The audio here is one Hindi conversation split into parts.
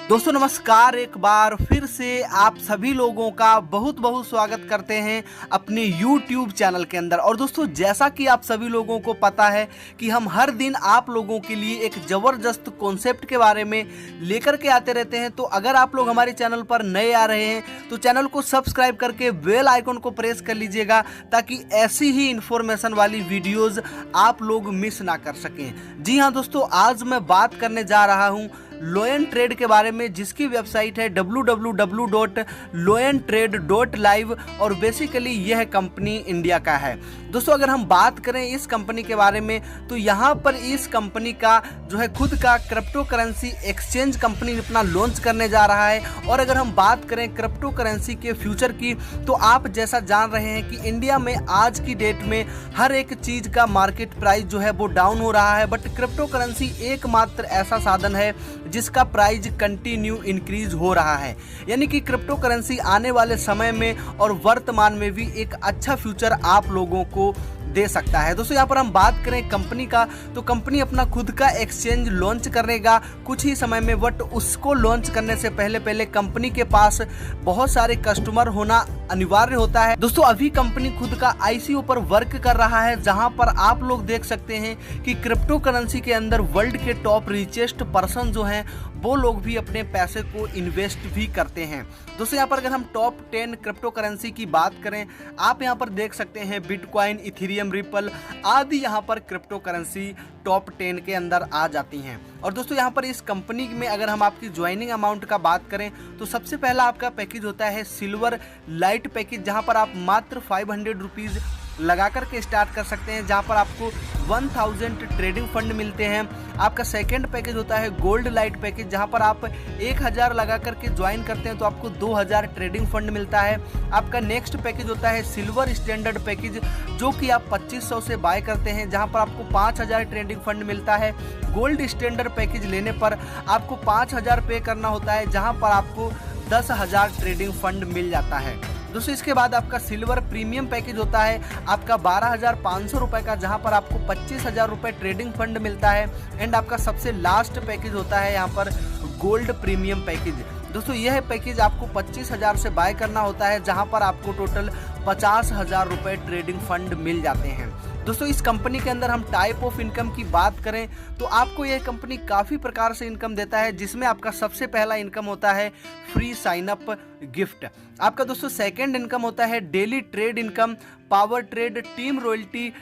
दोस्तों नमस्कार, एक बार फिर से आप सभी लोगों का बहुत बहुत स्वागत करते हैं अपने YouTube चैनल के अंदर। और दोस्तों जैसा कि आप सभी लोगों को पता है कि हम हर दिन आप लोगों के लिए एक ज़बरदस्त कॉन्सेप्ट के बारे में लेकर के आते रहते हैं। तो अगर आप लोग हमारे चैनल पर नए आ रहे हैं तो चैनल को सब्सक्राइब करके बेल आइकन को प्रेस कर लीजिएगा ताकि ऐसी ही इंफॉर्मेशन वाली वीडियोज़ आप लोग मिस ना कर सकें। जी हाँ दोस्तों, आज मैं बात करने जा रहा हूँ लोयन ट्रेड के बारे में, जिसकी वेबसाइट है www.loyentrade.live और बेसिकली यह कंपनी इंडिया का है। दोस्तों अगर हम बात करें इस कंपनी के बारे में तो यहाँ पर इस कंपनी का जो है खुद का क्रिप्टो करेंसी एक्सचेंज कंपनी अपना लॉन्च करने जा रहा है। और अगर हम बात करें क्रिप्टो करेंसी के फ्यूचर की तो आप जैसा जान रहे हैं कि इंडिया में आज की डेट में हर एक चीज़ का मार्केट प्राइस जो है वो डाउन हो रहा है, बट क्रिप्टो करेंसी एकमात्र ऐसा साधन है जिसका प्राइस कंटिन्यू इंक्रीज हो रहा है। यानी कि क्रिप्टो करेंसी आने वाले समय में और वर्तमान में भी एक अच्छा फ्यूचर आप लोगों को दे सकता है। दोस्तों यहाँ पर हम बात करें कंपनी का तो कंपनी अपना खुद का एक्सचेंज लॉन्च करेगा कुछ ही समय में, बट उसको लॉन्च करने से पहले कंपनी के पास बहुत सारे कस्टमर होना अनिवार्य होता है। दोस्तों अभी कंपनी खुद का ICO पर वर्क कर रहा है, जहां पर आप लोग देख सकते हैं कि क्रिप्टो करेंसी के अंदर वर्ल्ड के टॉप रिचेस्ट पर्सन जो हैं वो लोग भी अपने पैसे को इन्वेस्ट भी करते हैं। दोस्तों यहाँ पर अगर हम टॉप 10 क्रिप्टो करेंसी की बात करें, आप यहाँ पर देख सकते हैं बिटकॉइन, इथेरियम, रिपल आदि यहाँ पर क्रिप्टो करेंसी टॉप 10 के अंदर आ जाती हैं। और दोस्तों यहाँ पर इस कंपनी में अगर हम आपकी ज्वाइनिंग अमाउंट का बात करें तो सबसे पहला आपका पैकेज होता है सिल्वर लाइट पैकेज, जहाँ पर आप मात्र 500 रुपीज़ लगा करके स्टार्ट कर सकते हैं, जहां पर आपको 1000 ट्रेडिंग फंड मिलते हैं। आपका सेकंड पैकेज होता है गोल्ड लाइट पैकेज, जहां पर आप 1000 लगा करके ज्वाइन करते हैं तो आपको 2000 ट्रेडिंग फंड मिलता है। आपका नेक्स्ट पैकेज होता है सिल्वर स्टैंडर्ड पैकेज, जो कि आप 2500 से बाय करते हैं, जहां पर आपको 5000 ट्रेडिंग फंड मिलता है। गोल्ड स्टैंडर्ड पैकेज लेने पर आपको 5000 पे करना होता है, जहां पर आपको 10,000 ट्रेडिंग फंड मिल जाता है। दोस्तों इसके बाद आपका सिल्वर प्रीमियम पैकेज होता है आपका 12,500 रुपये का, जहां पर आपको 25,000 रुपये ट्रेडिंग फंड मिलता है। एंड आपका सबसे लास्ट पैकेज होता है यहाँ पर गोल्ड प्रीमियम पैकेज। दोस्तों यह पैकेज आपको 25,000 से बाय करना होता है, जहां पर आपको टोटल 50,000 रुपये ट्रेडिंग फंड मिल जाते हैं। दोस्तों इस कंपनी के अंदर हम टाइप ऑफ इनकम की बात करें तो आपको यह कंपनी काफ़ी प्रकार से इनकम देता है, जिसमें आपका सबसे पहला इनकम होता है फ्री साइन अप गिफ्ट। आपका दोस्तों सेकंड इनकम होता है daily trade income, power trade, team royalty,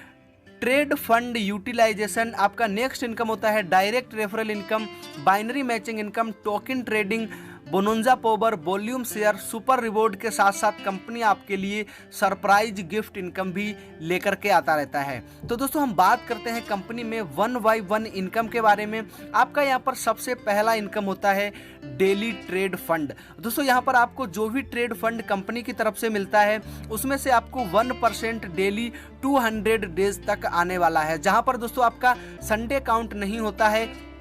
trade fund utilization. आपका नेक्स्ट इनकम होता है direct referral income, binary matching income, token trading, bonanza power, volume share, super reward के साथ साथ कंपनी आपके लिए सरप्राइज गिफ्ट इनकम भी लेकर के आता रहता है। तो दोस्तों हम बात करते हैं कंपनी में 1 by 1 इनकम के बारे में। आपका यहाँ पर सबसे पहला इनकम होता है डेली ट्रेड फंड। दोस्तों यहाँ पर आपको जो भी ट्रेड फंड कंपनी की तरफ से मिलता है उसमें से आपको 1% डेली 200 डेज तक आने वाला है, जहाँ पर दोस्तों आपका संडे काउंट नहीं होता है।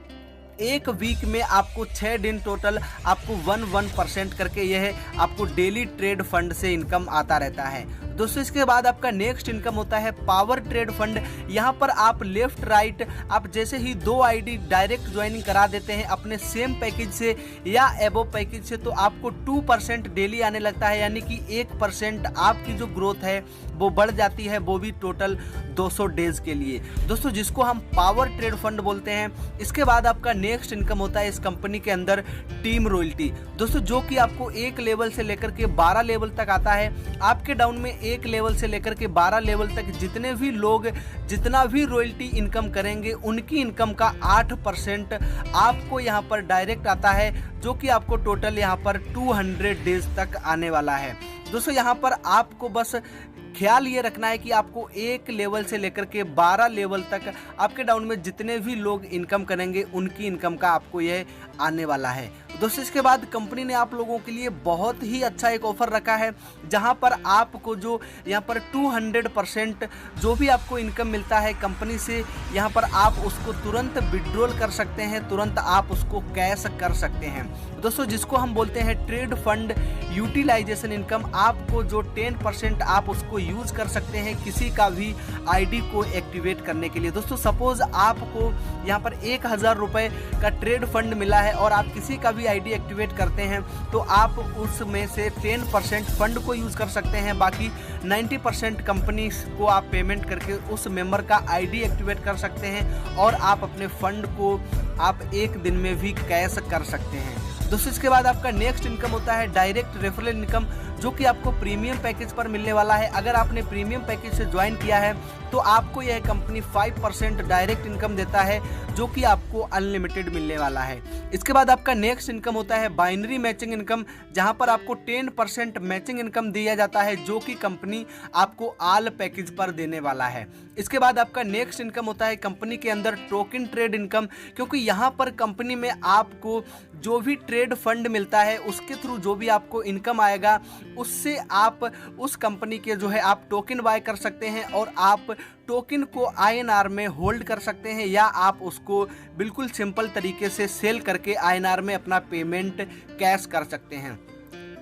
एक वीक में आपको 6 दिन टोटल आपको 1% करके यह आपको डेली ट्रेड फंड से इनकम आता रहता है। दोस्तों इसके बाद आपका नेक्स्ट इनकम होता है पावर ट्रेड फंड। यहाँ पर आप लेफ्ट राइट आप जैसे ही 2 ID डायरेक्ट ज्वाइनिंग करा देते हैं अपने सेम पैकेज से या एबो पैकेज से, तो आपको 2% डेली आने लगता है, यानी कि 1% आपकी जो ग्रोथ है वो बढ़ जाती है, वो भी टोटल 200 डेज के लिए। दोस्तों जिसको हम पावर ट्रेड फंड बोलते हैं। इसके बाद आपका नेक्स्ट इनकम होता है इस कंपनी के अंदर टीम रॉयल्टी। दोस्तों जो कि आपको 1 लेवल से लेकर के 12 लेवल तक आता है। आपके डाउन में 1 लेवल से लेकर के 12 लेवल तक जितने भी लोग जितना भी रॉयल्टी इनकम करेंगे उनकी इनकम का 8% आपको यहाँ पर डायरेक्ट आता है, जो कि आपको टोटल यहाँ पर 200 डेज तक आने वाला है। दोस्तों यहाँ पर आपको बस ख्याल ये रखना है कि आपको 1 लेवल से लेकर के 12 लेवल तक आपके डाउन में जितने भी लोग इनकम करेंगे उनकी इनकम का आपको यह आने वाला है। दोस्तों इसके बाद कंपनी ने आप लोगों के लिए बहुत ही अच्छा एक ऑफर रखा है, जहां पर आपको जो यहाँ पर 200% जो भी आपको इनकम मिलता है कंपनी से, यहाँ पर आप उसको तुरंत विड्रॉल कर सकते हैं, तुरंत आप उसको कैश कर सकते हैं। दोस्तों जिसको हम बोलते हैं ट्रेड फंड यूटिलाइजेशन इनकम, आपको जो 10% आप उसको यूज कर सकते हैं किसी का भी आईडी को एक्टिवेट करने के लिए। दोस्तों सपोज आपको यहाँ पर 1000 रुपये का ट्रेड फंड मिला है और आप किसी का भी आईडी एक्टिवेट करते हैं तो आप उसमें से 10% फंड को यूज कर सकते हैं, बाकी 90% कंपनी को आप पेमेंट करके उस मेंबर का आईडी एक्टिवेट कर सकते हैं और आप अपने फंड को आप एक दिन में भी कैश कर सकते हैं। दोस्तों इसके बाद आपका नेक्स्ट इनकम होता है डायरेक्ट रेफरल इनकम, जो कि आपको प्रीमियम पैकेज पर मिलने वाला है। अगर आपने प्रीमियम पैकेज से ज्वाइन किया है तो आपको यह कंपनी 5% डायरेक्ट इनकम देता है, जो कि आपको अनलिमिटेड मिलने वाला है। इसके बाद आपका नेक्स्ट इनकम होता है बाइनरी मैचिंग इनकम, जहां पर आपको 10% मैचिंग इनकम दिया जाता है, जो कि कंपनी आपको ऑल पैकेज पर देने वाला है। इसके बाद आपका नेक्स्ट इनकम होता है कंपनी के अंदर टोकन ट्रेड इनकम, क्योंकि यहाँ पर कंपनी में आपको जो भी ट्रेड फंड मिलता है उसके थ्रू जो भी आपको इनकम आएगा उससे आप उस कंपनी के जो है आप टोकन बाय कर सकते हैं और आप टोकन को INR में होल्ड कर सकते हैं, या आप उसको बिल्कुल सिंपल तरीके से सेल करके INR में अपना पेमेंट कैश कर सकते हैं।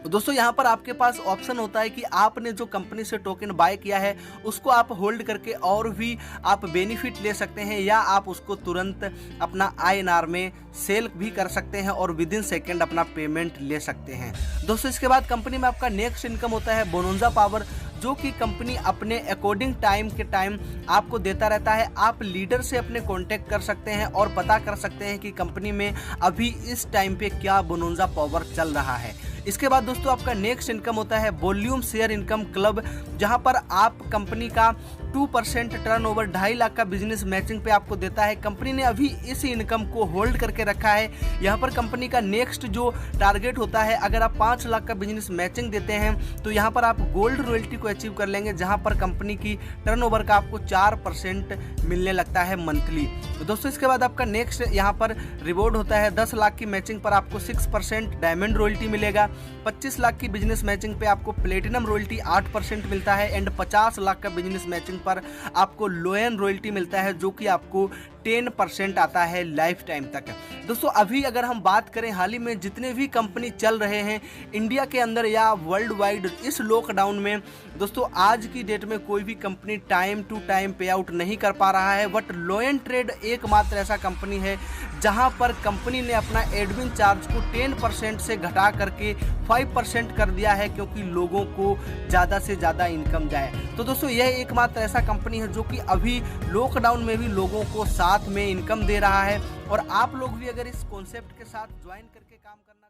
दोस्तों यहाँ पर आपके पास ऑप्शन होता है कि आपने जो कंपनी से टोकन बाय किया है उसको आप होल्ड करके और भी आप बेनिफिट ले सकते हैं, या आप उसको तुरंत अपना INR में सेल भी कर सकते हैं और विद इन सेकेंड अपना पेमेंट ले सकते हैं। दोस्तों इसके बाद कंपनी में आपका नेक्स्ट इनकम होता है बोनोंजा पावर, जो कि कंपनी अपने अकॉर्डिंग टाइम के टाइम आपको देता रहता है। आप लीडर से अपने कांटेक्ट कर सकते हैं और पता कर सकते हैं कि कंपनी में अभी इस टाइम पे क्या बोनोंजा पावर चल रहा है। इसके बाद दोस्तों आपका नेक्स्ट इनकम होता है वॉल्यूम शेयर इनकम क्लब, जहां पर आप कंपनी का 2% टर्नओवर 2.5 लाख का बिजनेस मैचिंग पे आपको देता है। कंपनी ने अभी इस इनकम को होल्ड करके रखा है। यहाँ पर कंपनी का नेक्स्ट जो टारगेट होता है, अगर आप 5 लाख का बिजनेस मैचिंग देते हैं तो यहाँ पर आप गोल्ड रॉयल्टी को अचीव कर लेंगे, जहाँ पर कंपनी की टर्नओवर का आपको 4% मिलने लगता है मंथली। तो दोस्तों इसके बाद आपका नेक्स्ट यहाँ पर रिवॉर्ड होता है 10 लाख की मैचिंग पर आपको 6% डायमंड रॉयल्टी मिलेगा, 25 लाख की बिजनेस मैचिंग पे आपको प्लेटिनम रॉयल्टी 8% मिलता है एंड 50 लाख का बिजनेस मैचिंग पर आपको लोयन रॉयल्टी मिलता है, जो कि आपको 10% आता है लाइफ टाइम तक। दोस्तों अभी अगर हम बात करें हाल ही में जितने भी कंपनी चल रहे हैं इंडिया के अंदर या वर्ल्ड वाइड इस लॉकडाउन में, दोस्तों आज की डेट में कोई भी कंपनी टाइम टू टाइम पे आउट नहीं कर पा रहा है, बट लोयन ट्रेड एकमात्र ऐसा कंपनी है जहां पर कंपनी ने अपना एडमिन चार्ज को 10% से घटा करके 5% कर दिया है, क्योंकि लोगों को ज़्यादा से ज़्यादा इनकम जाए। तो दोस्तों यह एकमात्र ऐसा कंपनी है जो कि अभी लॉकडाउन में भी लोगों को साथ में इनकम दे रहा है, और आप लोग भी अगर इस कॉन्सेप्ट के साथ ज्वाइन करके काम करना